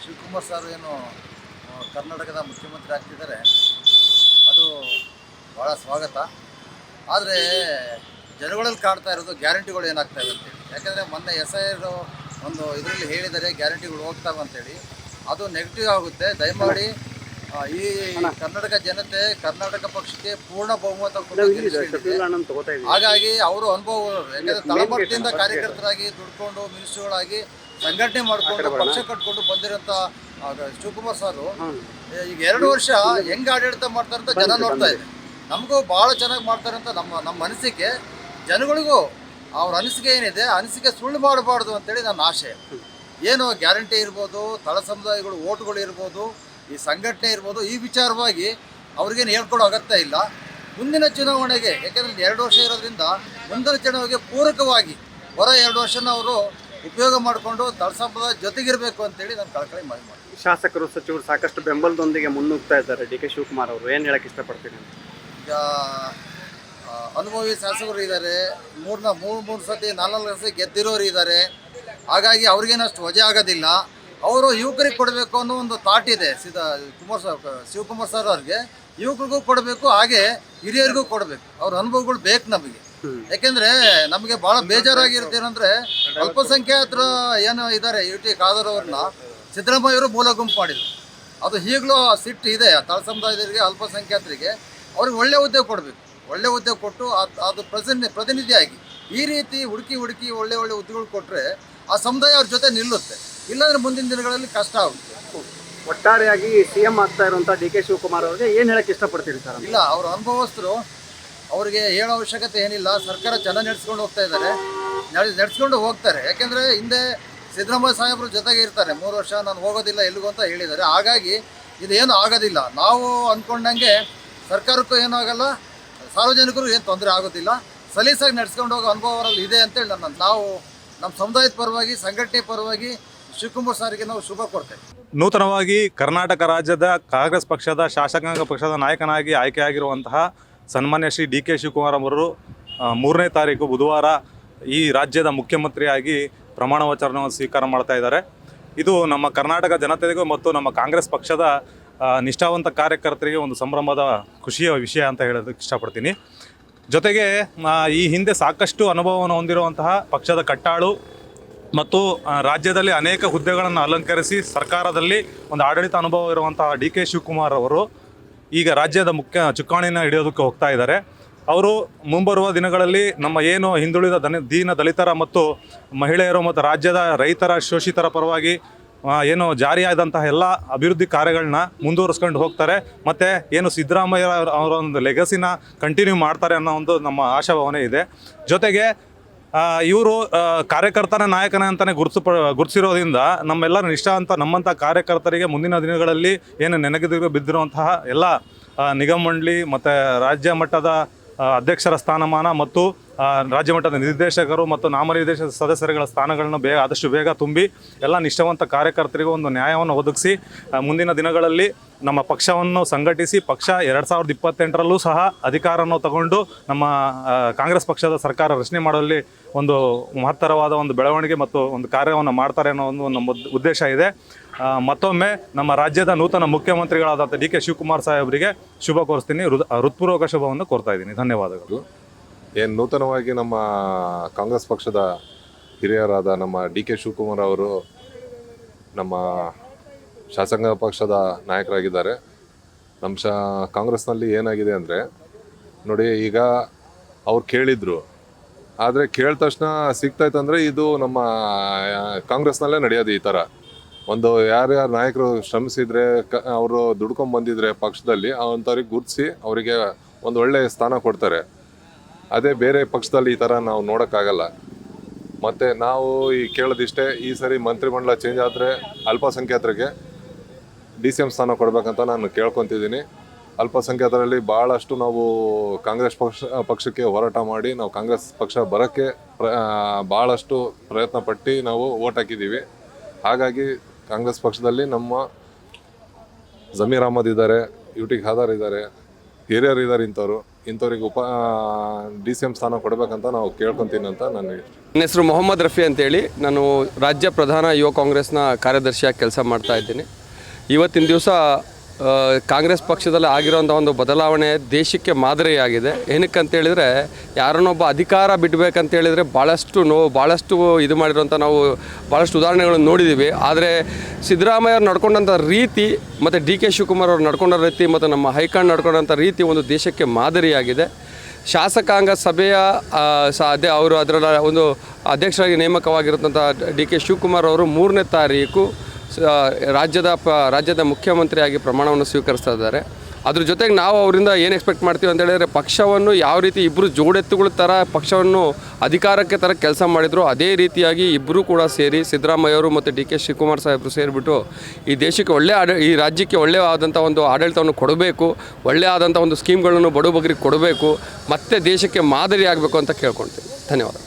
Shivakumar sir ಏನು ಕರ್ನಾಟಕದ ಮುಖ್ಯಮಂತ್ರಿ ಆಗ್ತಿದ್ದಾರೆ, ಅದು ಭಾಳ ಸ್ವಾಗತ. ಆದರೆ ಜನಗಳಲ್ಲಿ ಕಾಡ್ತಾ ಇರೋದು ಗ್ಯಾರಂಟಿಗಳು ಏನಾಗ್ತಾ ಇದೆ ಅಂತೇಳಿ. ಯಾಕೆಂದರೆ ಮೊನ್ನೆ SIR ಒಂದು ಇದರಲ್ಲಿ ಹೇಳಿದರೆ ಗ್ಯಾರಂಟಿಗಳು ಹೋಗ್ತಾವೆ ಅಂತೇಳಿ, ಅದು ನೆಗೆಟಿವ್ ಆಗುತ್ತೆ. ದಯಮಾಡಿ ಈ ಕರ್ನಾಟಕ ಜನತೆ ಕರ್ನಾಟಕ ಪಕ್ಷಕ್ಕೆ ಪೂರ್ಣ ಬಹುಮತ ಕೊಟ್ಟಿದೆ. ಹಾಗಾಗಿ ಅವರು ಅನುಭವ, ಯಾಕಂದರೆ ತಳಮಟ್ಟದಿಂದ ಕಾರ್ಯಕರ್ತರಾಗಿ ದುಡ್ಕೊಂಡು ಮಿನಿಸ್ಟ್ರುಗಳಾಗಿ ಸಂಘಟನೆ ಮಾಡಿಕೊಂಡು ಪಕ್ಷ ಕಟ್ಕೊಂಡು ಬಂದಿರೋಂಥ ಶಿವಕುಮಾರ್ ಸಾರು ಈಗ 2 ವರ್ಷ ಹೆಂಗೆ ಆಡಳಿತ ಮಾಡ್ತಾರೆ ಅಂತ ಜನ ನೋಡ್ತಾ ಇದೆ. ನಮಗೂ ಭಾಳ ಚೆನ್ನಾಗಿ ಮಾಡ್ತಾರೆ ಅಂತ ನಮ್ಮ ಅನಿಸಿಕೆ. ಜನಗಳಿಗೂ ಅವ್ರ ಅನಿಸಿಕೆ ಏನಿದೆ, ಅನಿಸಿಕೆ ಸುಳ್ಳು ಮಾಡಬಾರ್ದು ಅಂತೇಳಿ ನನ್ನ ಆಶೆ. ಏನು ಗ್ಯಾರಂಟಿ ಇರ್ಬೋದು, ತಳ ಸಮುದಾಯಗಳು ಓಟ್ಗಳು ಇರ್ಬೋದು, ಈ ಸಂಘಟನೆ ಇರ್ಬೋದು, ಈ ವಿಚಾರವಾಗಿ ಅವ್ರಿಗೇನು ಹೇಳ್ಕೊಡೋ ಅಗತ್ಯ ಇಲ್ಲ. ಮುಂದಿನ ಚುನಾವಣೆಗೆ, ಯಾಕೆಂದರೆ 2 ವರ್ಷ ಇರೋದ್ರಿಂದ ಮುಂದಿನ ಚುನಾವಣೆಗೆ ಪೂರಕವಾಗಿ ಹೊರ 2 ವರ್ಷನ ಅವರು ಉಪಯೋಗ ಮಾಡಿಕೊಂಡು ತಳ ಸಮುದಾಯ ಜೊತೆಗಿರಬೇಕು ಅಂತೇಳಿ ನಾನು ಕಳಕಳಿ ಮಾಡ್ತೀನಿ. ಶಾಸಕರು ಸಚಿವರು ಸಾಕಷ್ಟು ಬೆಂಬಲದೊಂದಿಗೆ ಮುನ್ನುಗ್ತಾ ಇದ್ದಾರೆ. DK ಶಿವಕುಮಾರ್ ಅವರು ಏನು ಹೇಳಕ್ಕೆ ಇಷ್ಟಪಡ್ತೀನಿ? ಈಗ ಅನುಭವಿ ಶಾಸಕರು ಇದ್ದಾರೆ, ಮೂರು ಸತಿ 4 ಸತಿ ಗೆದ್ದಿರೋರು ಇದ್ದಾರೆ. ಹಾಗಾಗಿ ಅವ್ರಿಗೇನಷ್ಟು ವಜೆ ಆಗೋದಿಲ್ಲ. ಅವರು ಯುವಕರಿಗೆ ಕೊಡಬೇಕು ಅನ್ನೋ ಒಂದು ಥಾಟ್ ಇದೆ. ಶಿವಕುಮಾರ್ ಸರ್ ಅವ್ರಿಗೆ ಯುವಕರಿಗೂ ಕೊಡಬೇಕು, ಹಾಗೆ ಹಿರಿಯರಿಗೂ ಕೊಡಬೇಕು. ಅವ್ರ ಅನುಭವಗಳು ಬೇಕು ನಮಗೆ. ಯಾಕೆಂದರೆ ನಮಗೆ ಭಾಳ ಬೇಜಾರಾಗಿರ್ತೀರಂದರೆ, ಅಲ್ಪಸಂಖ್ಯಾತರು ಏನು ಇದ್ದಾರೆ, UT ಖಾದರ್ ಅವ್ರನ್ನ ಸಿದ್ದರಾಮಯ್ಯವರು ಮೂಲ ಗುಂಪು ಮಾಡಿದರು. ಅದು ಈಗಲೂ ಸಿಟ್ಟು ಇದೆ. ತಳ ಸಮುದಾಯದವರಿಗೆ, ಅಲ್ಪಸಂಖ್ಯಾತರಿಗೆ ಅವ್ರಿಗೆ ಒಳ್ಳೆ ಹುದ್ದೆ ಕೊಡಬೇಕು. ಒಳ್ಳೆ ಹುದ್ದೆ ಕೊಟ್ಟು ಅದು ಪ್ರತಿನಿಧಿಯಾಗಿ ಈ ರೀತಿ ಹುಡುಕಿ ಒಳ್ಳೆ ಹುದ್ದೆಗಳು ಕೊಟ್ಟರೆ ಆ ಸಮುದಾಯ ಅವ್ರ ಜೊತೆ ನಿಲ್ಲುತ್ತೆ. ಇಲ್ಲಾಂದರೆ ಮುಂದಿನ ದಿನಗಳಲ್ಲಿ ಕಷ್ಟ ಆಗುತ್ತೆ. ಒಟ್ಟಾರೆಯಾಗಿ CM ಆಗ್ತಾ ಇರುವಂಥ DK ಶಿವಕುಮಾರ್ ಅವ್ರಿಗೆ ಏನು ಹೇಳಕ್ಕೆ ಇಷ್ಟಪಡ್ತೀರಿ ಸರ್? ಇಲ್ಲ, ಅವರು ಅನುಭವಸ್ಥರು, ಅವರಿಗೆ ಹೇಳೋ ಅವಶ್ಯಕತೆ ಏನಿಲ್ಲ. ಸರ್ಕಾರ ಚೆನ್ನಾಗಿ ನಡೆಸ್ಕೊಂಡು ಹೋಗ್ತಾ ಇದ್ದಾರೆ, ನಡೆಸ್ಕೊಂಡು ಹೋಗ್ತಾರೆ. ಯಾಕೆಂದರೆ ಹಿಂದೆ ಸಿದ್ದರಾಮಯ್ಯ ಸಾಹೇಬರು ಜೊತೆಗೆ ಇರ್ತಾರೆ. 3 ವರ್ಷ ನಾನು ಹೋಗೋದಿಲ್ಲ ಎಲ್ಲಿಗೂ ಅಂತ ಹೇಳಿದ್ದಾರೆ. ಹಾಗಾಗಿ ಇದೇನು ಆಗೋದಿಲ್ಲ. ನಾವು ಅಂದ್ಕೊಂಡಂಗೆ ಸರ್ಕಾರಕ್ಕೂ ಏನೂ ಆಗಲ್ಲ, ಸಾರ್ವಜನಿಕರು ಏನು ತೊಂದರೆ ಆಗೋದಿಲ್ಲ. ಸಲೀಸಾಗಿ ನಡೆಸ್ಕೊಂಡು ಹೋಗೋ ಅನುಭವ ಅವರಲ್ಲಿ ಇದೆ ಅಂತೇಳಿ ನಾವು ನಮ್ಮ ಸಮುದಾಯದ ಪರವಾಗಿ, ಸಂಘಟನೆ ಪರವಾಗಿ ಶಿವಕುಮಾರ್ ಸಾರಿಗೆ ನಾವು ಶುಭ ಕೊಡ್ತೇವೆ. ನೂತನವಾಗಿ ಕರ್ನಾಟಕ ರಾಜ್ಯದ ಕಾಂಗ್ರೆಸ್ ಪಕ್ಷದ ಶಾಸಕಾಂಗ ಪಕ್ಷದ ನಾಯಕನಾಗಿ ಆಯ್ಕೆಯಾಗಿರುವಂತಹ ಸನ್ಮಾನ್ಯ ಶ್ರೀ DK ಶಿವಕುಮಾರ್ ಅವರು 3ನೇ ತಾರೀಕು ಬುಧವಾರ ಈ ರಾಜ್ಯದ ಮುಖ್ಯಮಂತ್ರಿಯಾಗಿ ಪ್ರಮಾಣ ವಚನವನ್ನು ಸ್ವೀಕಾರ ಮಾಡ್ತಾ ಇದ್ದಾರೆ. ಇದು ನಮ್ಮ ಕರ್ನಾಟಕ ಜನತೆಗೂ ಮತ್ತು ನಮ್ಮ ಕಾಂಗ್ರೆಸ್ ಪಕ್ಷದ ನಿಷ್ಠಾವಂತ ಕಾರ್ಯಕರ್ತರಿಗೆ ಒಂದು ಸಂಭ್ರಮದ ಖುಷಿಯ ವಿಷಯ ಅಂತ ಹೇಳೋದಕ್ಕೆ ಇಷ್ಟಪಡ್ತೀನಿ. ಜೊತೆಗೆ ಈ ಹಿಂದೆ ಸಾಕಷ್ಟು ಅನುಭವವನ್ನು ಹೊಂದಿರುವಂತಹ ಪಕ್ಷದ ಕಟ್ಟಾಳು ಮತ್ತು ರಾಜ್ಯದಲ್ಲಿ ಅನೇಕ ಹುದ್ದೆಗಳನ್ನು ಅಲಂಕರಿಸಿ ಸರ್ಕಾರದಲ್ಲಿ ಒಂದು ಆಡಳಿತ ಅನುಭವ ಇರುವಂತಹ DK ಶಿವಕುಮಾರ್ ಅವರು ಈಗ ರಾಜ್ಯದ ಮುಖ್ಯ ಚುಕ್ಕಾಣಿನ ಹಿಡಿಯೋದಕ್ಕೆ ಹೋಗ್ತಾ ಇದ್ದಾರೆ. ಅವರು ಮುಂಬರುವ ದಿನಗಳಲ್ಲಿ ನಮ್ಮ ಏನು ಹಿಂದುಳಿದ ದೀನ ದಲಿತರ ಮತ್ತು ಮಹಿಳೆಯರು ಮತ್ತು ರಾಜ್ಯದ ರೈತರ ಶೋಷಿತರ ಪರವಾಗಿ ಏನು ಜಾರಿಯಾದಂತಹ ಎಲ್ಲ ಅಭಿವೃದ್ಧಿ ಕಾರ್ಯಗಳನ್ನ ಮುಂದುವರಿಸ್ಕೊಂಡು ಹೋಗ್ತಾರೆ. ಮತ್ತು ಏನು ಸಿದ್ದರಾಮಯ್ಯ ಅವರ ಒಂದು ಲೆಗಸಿನ ಕಂಟಿನ್ಯೂ ಮಾಡ್ತಾರೆ ಅನ್ನೋ ಒಂದು ನಮ್ಮ ಆಶಾಭಾವನೆ ಇದೆ. ಜೊತೆಗೆ ಇವರು ಕಾರ್ಯಕರ್ತರ ನಾಯಕನ ಅಂತಲೇ ಗುರುತಿಸಿರೋದ್ರಿಂದ ನಮ್ಮೆಲ್ಲರ ನಿಷ್ಠಾವಂತ ನಮ್ಮಂಥ ಕಾರ್ಯಕರ್ತರಿಗೆ ಮುಂದಿನ ದಿನಗಳಲ್ಲಿ ಏನು ನೆನಗಿದು ಬಿದ್ದಿರುವಂತಹ ಎಲ್ಲ ನಿಗಮ ಮಂಡಳಿ ಮತ್ತು ರಾಜ್ಯ ಮಟ್ಟದ ಅಧ್ಯಕ್ಷರ ಸ್ಥಾನಮಾನ ಮತ್ತು ರಾಜ್ಯ ಮಟ್ಟದ ನಿರ್ದೇಶಕರು ಮತ್ತು ನಾಮನಿರ್ದೇಶಕ ಸದಸ್ಯರುಗಳ ಸ್ಥಾನಗಳನ್ನು ಆದಷ್ಟು ಬೇಗ ತುಂಬಿ ಎಲ್ಲ ನಿಷ್ಠಾವಂತ ಕಾರ್ಯಕರ್ತರಿಗೂ ಒಂದು ನ್ಯಾಯವನ್ನು ಒದಗಿಸಿ ಮುಂದಿನ ದಿನಗಳಲ್ಲಿ ನಮ್ಮ ಪಕ್ಷವನ್ನು ಸಂಘಟಿಸಿ ಪಕ್ಷ 2028ರಲ್ಲೂ ಸಹ ಅಧಿಕಾರವನ್ನು ತಗೊಂಡು ನಮ್ಮ ಕಾಂಗ್ರೆಸ್ ಪಕ್ಷದ ಸರ್ಕಾರ ರಚನೆ ಮಾಡುವಲ್ಲಿ ಒಂದು ಮಹತ್ತರವಾದ ಒಂದು ಬೆಳವಣಿಗೆ ಮತ್ತು ಒಂದು ಕಾರ್ಯವನ್ನು ಮಾಡ್ತಾರೆ ಅನ್ನೋ ಒಂದು ನಮ್ಮ ಉದ್ದೇಶ ಇದೆ. ಮತ್ತೊಮ್ಮೆ ನಮ್ಮ ರಾಜ್ಯದ ನೂತನ ಮುಖ್ಯಮಂತ್ರಿಗಳಾದಂಥ DK ಶಿವಕುಮಾರ್ ಸಾಹೇಬರಿಗೆ ಶುಭ ಕೋರಿಸ್ತೀನಿ. ಹೃತ್ಪೂರ್ವಕ ಶುಭವನ್ನು ಕೋರ್ತಾ ಇದ್ದೀನಿ. ಧನ್ಯವಾದಗಳು. ಏನು ನೂತನವಾಗಿ ನಮ್ಮ ಕಾಂಗ್ರೆಸ್ ಪಕ್ಷದ ಹಿರಿಯರಾದ ನಮ್ಮ DK ಶಿವಕುಮಾರ್ ಅವರು ನಮ್ಮ ಶಾಸಕಾಂಗ ಪಕ್ಷದ ನಾಯಕರಾಗಿದ್ದಾರೆ. ನಮ್ಮ ಕಾಂಗ್ರೆಸ್ನಲ್ಲಿ ಏನಾಗಿದೆ ಅಂದರೆ ನೋಡಿ, ಈಗ ಅವ್ರು ಕೇಳಿದರು, ಆದರೆ ಕೇಳಿದ ತಕ್ಷಣ ಸಿಗ್ತಾಯಿತ್ತಂದರೆ ಇದು ನಮ್ಮ ಕಾಂಗ್ರೆಸ್ನಲ್ಲೇ ನಡೆಯೋದು. ಈ ಥರ ಒಂದು ಯಾರ್ಯಾರು ನಾಯಕರು ಶ್ರಮಿಸಿದರೆ ಅವರು ದುಡ್ಕೊಂಬಂದಿದ್ರೆ ಪಕ್ಷದಲ್ಲಿ ಅಂಥವ್ರಿಗೆ ಗುರುತಿಸಿ ಅವರಿಗೆ ಒಂದು ಒಳ್ಳೆಯ ಸ್ಥಾನ ಕೊಡ್ತಾರೆ. ಅದೇ ಬೇರೆ ಪಕ್ಷದಲ್ಲಿ ಈ ಥರ ನಾವು ನೋಡೋಕ್ಕಾಗಲ್ಲ. ಮತ್ತು ನಾವು ಈ ಕೇಳೋದಿಷ್ಟೇ, ಈ ಸರಿ ಮಂತ್ರಿಮಂಡಲ ಚೇಂಜ್ ಆದರೆ ಅಲ್ಪಸಂಖ್ಯಾತರಿಗೆ DCM ಸ್ಥಾನ ಕೊಡಬೇಕಂತ ನಾನು ಕೇಳ್ಕೊತಿದ್ದೀನಿ. ಅಲ್ಪಸಂಖ್ಯಾತರಲ್ಲಿ ಭಾಳಷ್ಟು ನಾವು ಕಾಂಗ್ರೆಸ್ ಪಕ್ಷಕ್ಕೆ ಹೋರಾಟ ಮಾಡಿ ನಾವು ಕಾಂಗ್ರೆಸ್ ಪಕ್ಷ ಬರೋಕ್ಕೆ ಭಾಳಷ್ಟು ಪ್ರಯತ್ನ ಪಟ್ಟು ನಾವು ಓಟ್ ಹಾಕಿದ್ದೀವಿ. ಹಾಗಾಗಿ ಕಾಂಗ್ರೆಸ್ ಪಕ್ಷದಲ್ಲಿ ನಮ್ಮ ಜಮೀರ್ ಅಹಮದ್ ಇದ್ದಾರೆ, UT ಖಾದರ್ ಇದ್ದಾರೆ, ಹಿರಿಯರು ಇದ್ದಾರೆ. ಇಂಥವ್ರು ಇಂಥವ್ರಿಗೆ DCM ಸ್ಥಾನ ಕೊಡಬೇಕಂತ ನಾವು ಕೇಳ್ಕೊತೀನಿ ಅಂತ ನಾನು ನನ್ನ ಹೆಸರು ಮೊಹಮ್ಮದ್ ರಫಿ ಅಂತೇಳಿ, ನಾನು ರಾಜ್ಯ ಪ್ರಧಾನ ಯುವ ಕಾಂಗ್ರೆಸ್ನ ಕಾರ್ಯದರ್ಶಿಯಾಗಿ ಕೆಲಸ ಮಾಡ್ತಾ ಇದ್ದೀನಿ. ಇವತ್ತಿನ ದಿವಸ ಕಾಂಗ್ರೆಸ್ ಪಕ್ಷದಲ್ಲಿ ಆಗಿರೋಂಥ ಒಂದು ಬದಲಾವಣೆ ದೇಶಕ್ಕೆ ಮಾದರಿಯಾಗಿದೆ. ಏನಕ್ಕೆ ಅಂತೇಳಿದರೆ, ಯಾರನ್ನೊಬ್ಬ ಅಧಿಕಾರ ಬಿಡಬೇಕಂತೇಳಿದರೆ ಭಾಳಷ್ಟು ಇದು ಮಾಡಿರೋಂಥ ನಾವು ಭಾಳಷ್ಟು ಉದಾಹರಣೆಗಳನ್ನು ನೋಡಿದ್ದೀವಿ. ಆದರೆ ಸಿದ್ದರಾಮಯ್ಯ ಅವ್ರು ನಡ್ಕೊಂಡಂಥ ರೀತಿ ಮತ್ತು DK ಶಿವಕುಮಾರ್ ಅವ್ರು ನಡ್ಕೊಂಡ ರೀತಿ ಮತ್ತು ನಮ್ಮ ಹೈಕಮಾಂಡ್ ನಡ್ಕೊಂಡಂಥ ರೀತಿ ಒಂದು ದೇಶಕ್ಕೆ ಮಾದರಿಯಾಗಿದೆ. ಶಾಸಕಾಂಗ ಸಭೆಯ ಅದೇ ಅವರು ಅದರ ಒಂದು ಅಧ್ಯಕ್ಷರಾಗಿ ನೇಮಕವಾಗಿರುವಂಥ DK ಶಿವಕುಮಾರ್ ಅವರು 3ನೇ ತಾರೀಕು ರಾಜ್ಯದ ಮುಖ್ಯಮಂತ್ರಿಯಾಗಿ ಪ್ರಮಾಣವನ್ನು ಸ್ವೀಕರಿಸ್ತಾ ಇದ್ದಾರೆ. ಅದ್ರ ಜೊತೆಗೆ ನಾವು ಅವರಿಂದ ಏನು ಎಕ್ಸ್ಪೆಕ್ಟ್ ಮಾಡ್ತೀವಿ ಅಂತ ಹೇಳಿದರೆ, ಪಕ್ಷವನ್ನು ಯಾವ ರೀತಿ ಇಬ್ಬರು ಜೋಡೆತ್ತುಗಳ ಥರ ಪಕ್ಷವನ್ನು ಅಧಿಕಾರಕ್ಕೆ ಥರ ಕೆಲಸ ಮಾಡಿದ್ರು, ಅದೇ ರೀತಿಯಾಗಿ ಇಬ್ಬರೂ ಕೂಡ ಸೇರಿ ಸಿದ್ದರಾಮಯ್ಯವರು ಮತ್ತು DK ಶಿವಕುಮಾರ್ ಸಾಹೇಬರು ಸೇರಿಬಿಟ್ಟು ಈ ದೇಶಕ್ಕೆ ಈ ರಾಜ್ಯಕ್ಕೆ ಒಳ್ಳೆಯ ಆದಂಥ ಒಂದು ಆಡಳಿತವನ್ನು ಕೊಡಬೇಕು, ಒಳ್ಳೆಯ ಆದಂಥ ಒಂದು ಸ್ಕೀಮ್ಗಳನ್ನು ಬಡಬಗ್ರಿಗೆ ಕೊಡಬೇಕು, ಮತ್ತು ದೇಶಕ್ಕೆ ಮಾದರಿ ಆಗಬೇಕು ಅಂತ ಕೇಳ್ಕೊಳ್ತೀವಿ. ಧನ್ಯವಾದ.